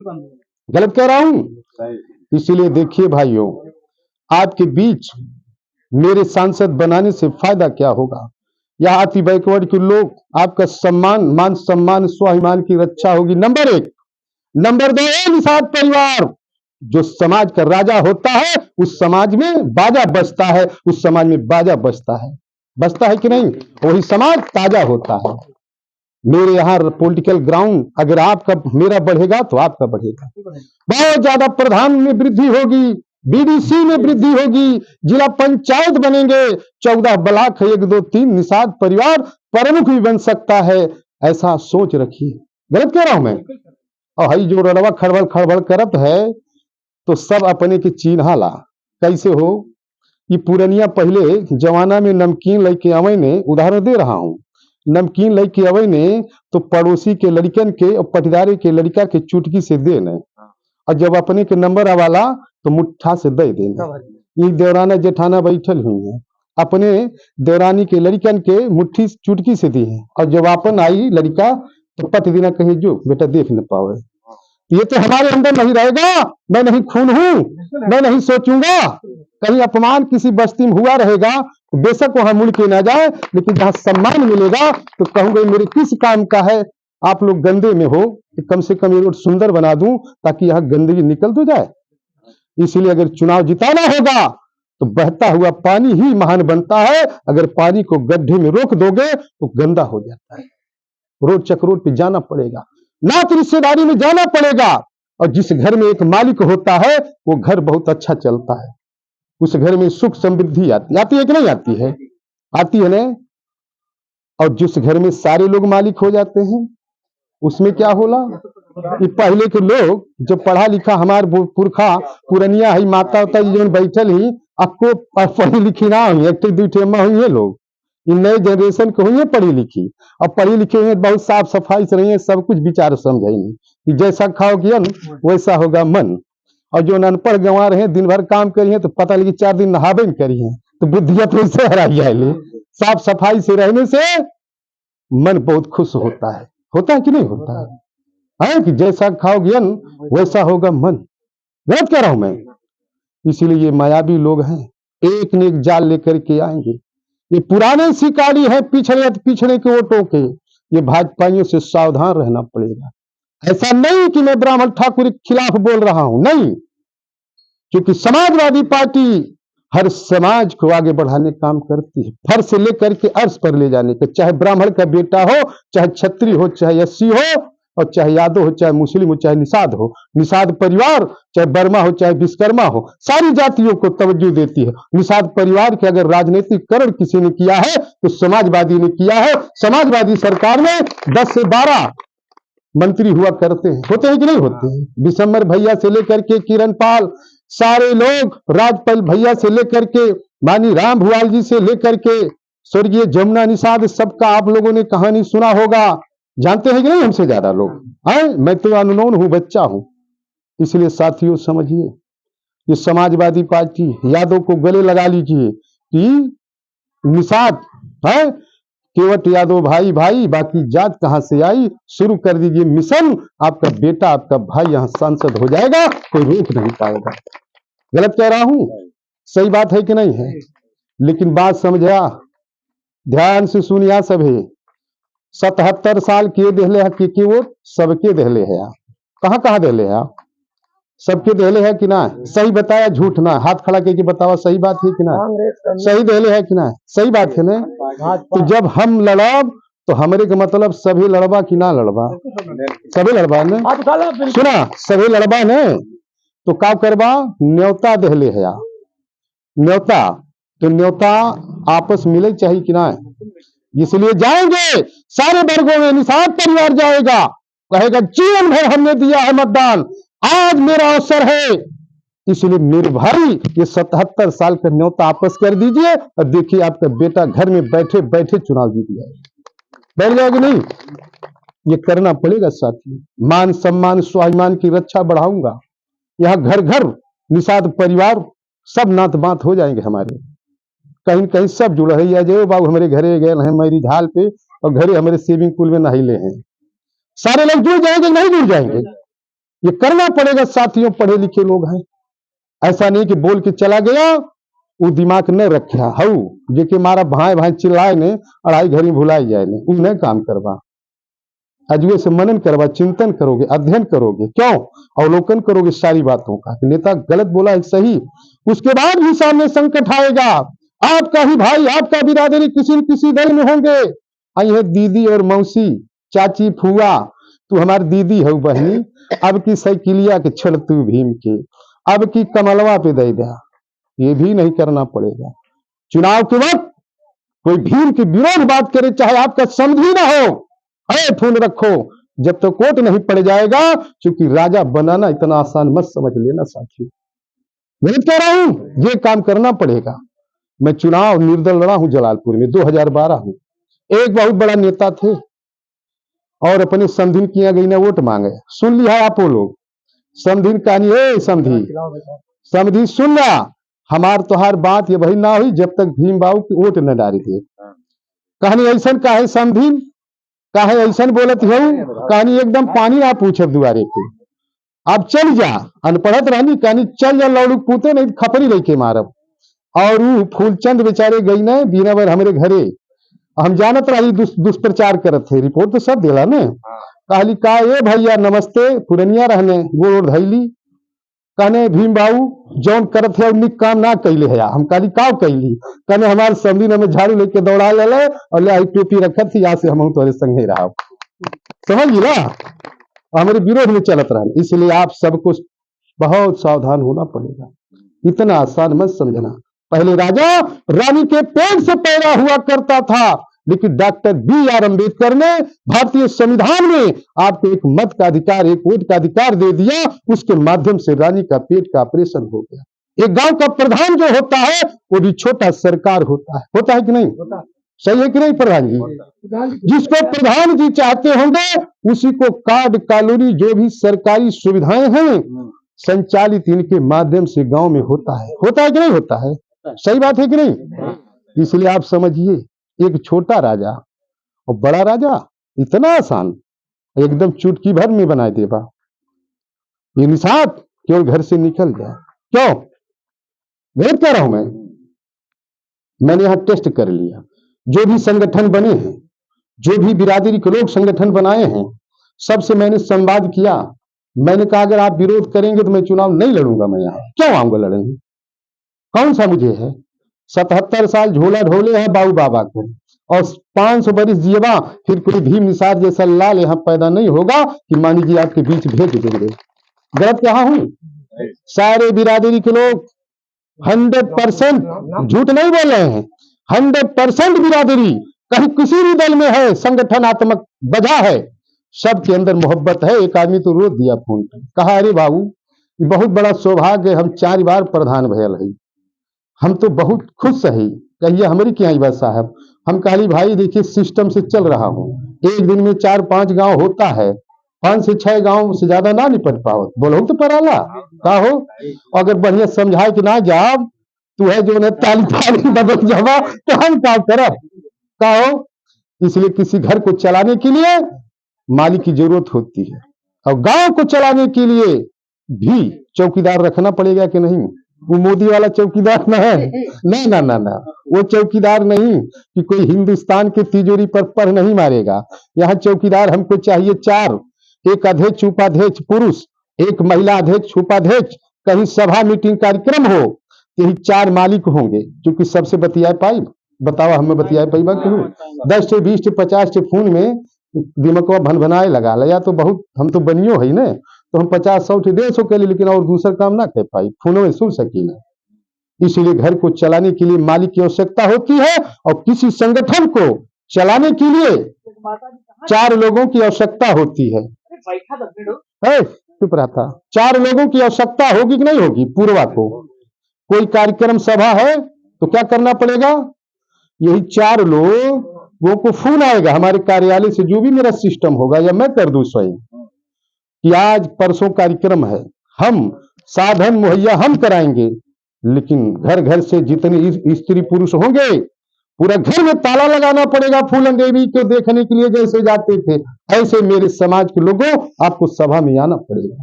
गलत कह रहा हूं? इसीलिए देखिए भाइयों, आपके बीच मेरे सांसद बनाने से फायदा क्या होगा? यहाँ अति बैकवर्ड के लोग आपका सम्मान, मान सम्मान, स्वाभिमान की रक्षा होगी, नंबर एक। नंबर दो, निषाद परिवार जो समाज का राजा होता है, उस समाज में बाजा बजता है, उस समाज में बाजा बजता है कि नहीं? वही समाज ताजा होता है। मेरे यहाँ पॉलिटिकल ग्राउंड अगर आपका मेरा बढ़ेगा तो आपका बढ़ेगा, बहुत ज्यादा प्रधान में वृद्धि होगी, बीडीसी में वृद्धि होगी, जिला पंचायत बनेंगे, 14 ब्लॉक है, 1 2 3 निषाद परिवार प्रमुख भी बन सकता है, ऐसा सोच रखिए। गलत कह रहा हूं मैं? और हई जो रड़वा खड़बड़ खड़बड़ करत है तो सब अपने के चिन्हा ला। कैसे हो? ये पुरनिया पहले जमाना में नमकीन लेके अवे ने, उदाहरण दे रहा हूं, नमकीन लेके अवे ने तो पड़ोसी के लड़कन के और पटीदारे के लड़का के चुटकी से देने, और जब अपने के नंबर आवाला तो मुट्ठा से दे देना। ये देवराना जेठाना बैठल हुई है, अपने देवरानी के लड़कन के मुट्ठी चुटकी से दी है, और जब अपन आई लड़का तो पति दिना कहीं जो बेटा देख न पावे। ये तो हमारे अंदर नहीं रहेगा। मैं नहीं खून हूं, मैं नहीं सोचूंगा। कहीं अपमान किसी बस्ती में हुआ रहेगा तो बेशक वहां मुड़ के ना जाए, लेकिन जहां सम्मान मिलेगा तो कहूंगा मेरे किस काम का है? आप लोग गंदे में हो, कम से कम ये रोड सुंदर बना दूं ताकि यहाँ गंदगी निकल तो जाए। इसीलिए अगर चुनाव जिताना होगा तो बहता हुआ पानी ही महान बनता है। अगर पानी को गड्ढे में रोक दोगे तो गंदा हो जाता है। रोड चक्रोड पे जाना पड़ेगा, नात रिश्तेदारी में जाना पड़ेगा, और जिस घर में एक मालिक होता है वो घर बहुत अच्छा चलता है, उस घर में सुख समृद्धि आती है कि नहीं आती है? आती है ना। और जिस घर में सारे लोग मालिक हो जाते हैं उसमें क्या होला? कि पहले के लोग जो पढ़ा लिखा, हमार पुरखा पुरनिया है, माता होता जो बैठल ही आपको पढ़ी लिखी ना हुई, एक दूठे में हुई है लोग, इन नए जनरेशन को हुई है पढ़ी लिखी, और पढ़ी लिखी हुई है, बहुत साफ सफाई से रही है, सब कुछ विचार समझेंगे कि जैसा खाओगे वैसा होगा मन। और जो अनपढ़ गंवा रहे दिन भर काम करिए तो पता लगी 4 दिन नहाबे करिए तो बुद्धियत वैसे हराई है। साफ सफाई से रहने से मन बहुत खुश होता है कि नहीं होता है? कि जैसा खाओगे वैसा होगा मन। गलत कह रहा हूं मैं? इसीलिए ये मायावी लोग हैं, एक न एक जाल लेकर के आएंगे। ये पुराने शिकारी है पिछड़े के वोटों के, ये भाजपाइयों से सावधान रहना पड़ेगा। ऐसा नहीं कि मैं ब्राह्मण ठाकुर के खिलाफ बोल रहा हूं, नहीं, क्योंकि समाजवादी पार्टी हर समाज को आगे बढ़ाने काम करती है, फर्श से लेकर के अर्श पर ले जाने के, चाहे ब्राह्मण का बेटा हो, चाहे क्षत्रिय हो, चाहे एससी हो, और चाहे यादव हो, चाहे मुस्लिम हो, चाहे निषाद हो, निषाद परिवार चाहे वर्मा हो, चाहे विश्वकर्मा हो, सारी जातियों को तवज्जो देती है। निषाद परिवार के अगर राजनीतिकरण किसी ने किया है तो समाजवादी ने किया है। समाजवादी सरकार में 10 से 12 मंत्री हुआ करते हैं, होते हैं कि नहीं होते हैं? विशंबर भैया से लेकर के किरण पाल, सारे लोग, राजपाल भैया से लेकर के मानी राम भुआल जी से लेकर के स्वर्गीय जमुना निषाद, सबका आप लोगों ने कहानी सुना होगा, जानते हैं कि नहीं? हमसे ज्यादा लोग हैं, मैं तो अननोन हूं, बच्चा हूं। इसलिए साथियों समझिए, ये समाजवादी पार्टी यादव को गले लगा लीजिए कि निषाद है, केवट यादव भाई भाई, बाकी जात कहां से आई, शुरू कर दीजिए मिशन, आपका बेटा आपका भाई यहां सांसद हो जाएगा, कोई रोक नहीं पाएगा। गलत कह रहा हूं? सही बात है कि नहीं है? लेकिन बात समझा, ध्यान से सुनिया सभी। 77 साल के देहले है कि वोट सबके देहले है, कहां कहां देहले है? सबके देहले है कि ना? सही बताया झूठ ना? हाथ खड़ा करके बतावा, सही बात है कि ना? सही देहले है कि ना? सही बात है ना? तो जब हम लड़ब तो हमारे का मतलब सभी लड़बा कि ना लड़बा? सभी लड़बा ने सुना, सभी लड़बा ने तो का करबा? न्योता देहले है, न्योता, तो न्योता आपस मिले चाहिए कि ना? इसलिए जाएंगे सारे वर्गों में, निषाद परिवार जाएगा, कहेगा जीवन भर हमने दिया है मतदान, आज मेरा अवसर है। इसलिए मेरे भाई ये 77 साल का न्योता आपस कर दीजिए और देखिए आपका बेटा घर में बैठे बैठे चुनाव जीत जाएगा। बैठ जाएगा नहीं? ये करना पड़ेगा साथी। मान सम्मान स्वाभिमान की रक्षा बढ़ाऊंगा। यहाँ घर घर निषाद परिवार सब नात बात हो जाएंगे हमारे, कहीं कहीं सब जुड़ है। जो बाबू हमारे घरे गए हैं मेरी ढाल पे, और घरे हमारे स्विमिंग पूल में नहाइले हैं, सारे लोग जुड़ जाएंगे नहीं जुड़ जाएंगे? ये करना पड़ेगा साथियों, पढ़े लिखे लोग हैं। ऐसा नहीं कि बोल के चला गया, वो दिमाग न रखा हऊ जे के मारा भाई भाई चिल्लाए ने अढ़ाई घड़ी भुलाई जाए ने, उन्हें काम करवा। अजवे से मनन करवा, चिंतन करोगे, अध्ययन करोगे, क्यों अवलोकन करोगे सारी बातों का कि नेता गलत बोला है सही, उसके बाद भी सामने संकट आएगा। आपका ही भाई, आपका बिरादरी किसी न किसी दल में होंगे। आई है दीदी और मौसी, चाची, फुआ, तू हमारी दीदी है बहनी, अब की साइकिलिया के छड़ तू भीम के, अब की कमलवा पे दे दिया, ये भी नहीं करना पड़ेगा। चुनाव के वक्त कोई भीम के विरोध बात करे, चाहे आपका समझी ना हो, अरे फोन रखो, जब तक वोट नहीं पड़ जाएगा, क्योंकि राजा बनाना इतना आसान मत समझ लेना साथियों। मैं कह रहा हूं ये काम करना पड़ेगा। मैं चुनाव निर्दल लड़ा हूं जलालपुर में 2012 में। एक बहुत बड़ा नेता थे और अपने समधिन किया गई ना वोट मांगे। सुन लिया आप वो लोग समधिन कहानी, ए समधी समधी सुन ला, हमार तोहार बात ये भाई ना हुई जब तक भीम बाबू की वोट न डाली थे। कहानी ऐसा काहे समधिन, काहे ऐसा बोलत हो, कहानी एकदम पानी ना पूछब दुआरे के, अब चल जा, अनपढ़त रहनी, कहानी चल जा लौड़ू पूते नहीं खपरी रही के मारब। और वो फूलचंद बेचारे गई न बीनावर हमारे घरे, हम जानत रही दुष्प्रचार करत थे, रिपोर्ट तो सब दिला ने। कहली का ए भैया नमस्ते, पुरनिया रहने गोड़ धैली, कहने भीम बाबू जौन करत है उन्नी काम ना कैले है। हम कहली का कैली, कहने हमारे समधी ने हमें झाड़ू लेके दौड़ा ले और ले आई टोपी रखत थी, यहाँ से हम तुम्हारे संगे रहा। समझ गिला, हमारे विरोध में चलत रहा। इसलिए आप सबको बहुत सावधान होना पड़ेगा, इतना आसान मत समझना। पहले राजा रानी के पेट से पैदा हुआ करता था, लेकिन डॉक्टर बी.आर. अम्बेडकर ने भारतीय संविधान में आपको एक मत का अधिकार, एक वोट का अधिकार दे दिया। उसके माध्यम से रानी का पेट का ऑपरेशन हो गया। एक गांव का प्रधान जो होता है वो भी छोटा सरकार होता है कि नहीं? सही है कि नहीं प्रधान जी? जिसको प्रधान जी चाहते होंगे उसी को कार्ड कॉलोनी जो भी सरकारी सुविधाएं हैं संचालित इनके माध्यम से गांव में होता है कि नहीं होता है? सही बात है कि नहीं? इसलिए आप समझिए, एक छोटा राजा और बड़ा राजा इतना आसान एकदम चुटकी भर में बना देगा। ये निषाद केवल घर से निकल जाए, क्यों गलत कह रहा हूं मैंने यहां टेस्ट कर लिया, जो भी संगठन बने हैं, जो भी बिरादरी के लोग संगठन बनाए हैं, सबसे मैंने संवाद किया। मैंने कहा अगर आप विरोध करेंगे तो मैं चुनाव नहीं लड़ूंगा, मैं यहां क्यों आऊंगा लड़ेंगे, कौन सा मुझे है? 77 साल झोला ढोले हैं बाबू बाबा को, और 500 बरिस जीवा, फिर कोई भीम निषाद जैसा लाल यहाँ पैदा नहीं होगा कि मान लीजिए आपके बीच भेज देंगे। गलत कहा हूं? सारे बिरादरी के लोग 100% झूठ नहीं बोल रहे हैं, 100% बिरादरी कहीं किसी भी दल में है, संगठनात्मक वजह है, सबके अंदर मोहब्बत है। एक आदमी तो रोज दिया फोन पे, कहा अरे बाबू बहुत बड़ा सौभाग्य, हम 4 बार प्रधान भयल है, हम तो बहुत खुश है। कहिए हमारी क्या ही बात साहब? हम कहली भाई देखिए सिस्टम से चल रहा हूँ, एक दिन में 4-5 गांव होता है, 5 से 6 गांव से ज्यादा ना निपट पाओ, बोलो तो पराला का हो। अगर बढ़िया समझाए कि ना जाब तू है जो ताली बदल जावा तो हम क्या करब का हो। इसलिए किसी घर को चलाने के लिए मालिक की जरूरत होती है, और गांव को चलाने के लिए भी चौकीदार रखना पड़ेगा कि नहीं? वो मोदी वाला चौकीदार ना है, ना वो चौकीदार नहीं कि कोई हिंदुस्तान के तिजोरी पर पढ़ नहीं मारेगा। यहाँ चौकीदार हमको चाहिए 4, एक अध्यक्ष उपाध्यक्ष पुरुष, एक महिला अध्यक्ष उपाध्यक्ष, कहीं सभा मीटिंग कार्यक्रम हो यही 4 मालिक होंगे, क्योंकि सबसे बतियाए पाई, बताओ हमें बतियाए पाई बात क्यों? 10 से 20 से 50 से फोन में दिमागवा भनभनाए लगा ला, या तो बहुत हम तो बनियो है ना, तो हम 50-100 से 150 के लिए, लेकिन और दूसरा काम ना कर पाई, फोनों में सुन सकी ना। इसलिए घर को चलाने के लिए मालिक की आवश्यकता होती है, और किसी संगठन को चलाने के लिए 4 लोगों की आवश्यकता होती है। चुप रहा था। 4 लोगों की आवश्यकता होगी कि नहीं होगी? पूर्वा को कोई कार्यक्रम सभा है तो क्या करना पड़ेगा? यही 4 लोगों को फोन आएगा हमारे कार्यालय से, जो भी मेरा सिस्टम होगा या मैं कर दूं स्वयं कि आज परसों कार्यक्रम है, हम साधन मुहैया हम कराएंगे, लेकिन घर घर से जितने स्त्री पुरुष होंगे पूरा घर में ताला लगाना पड़ेगा फूलन देवी को देखने के लिए, जैसे जाते थे ऐसे मेरे समाज के लोगों आपको सभा में आना पड़ेगा।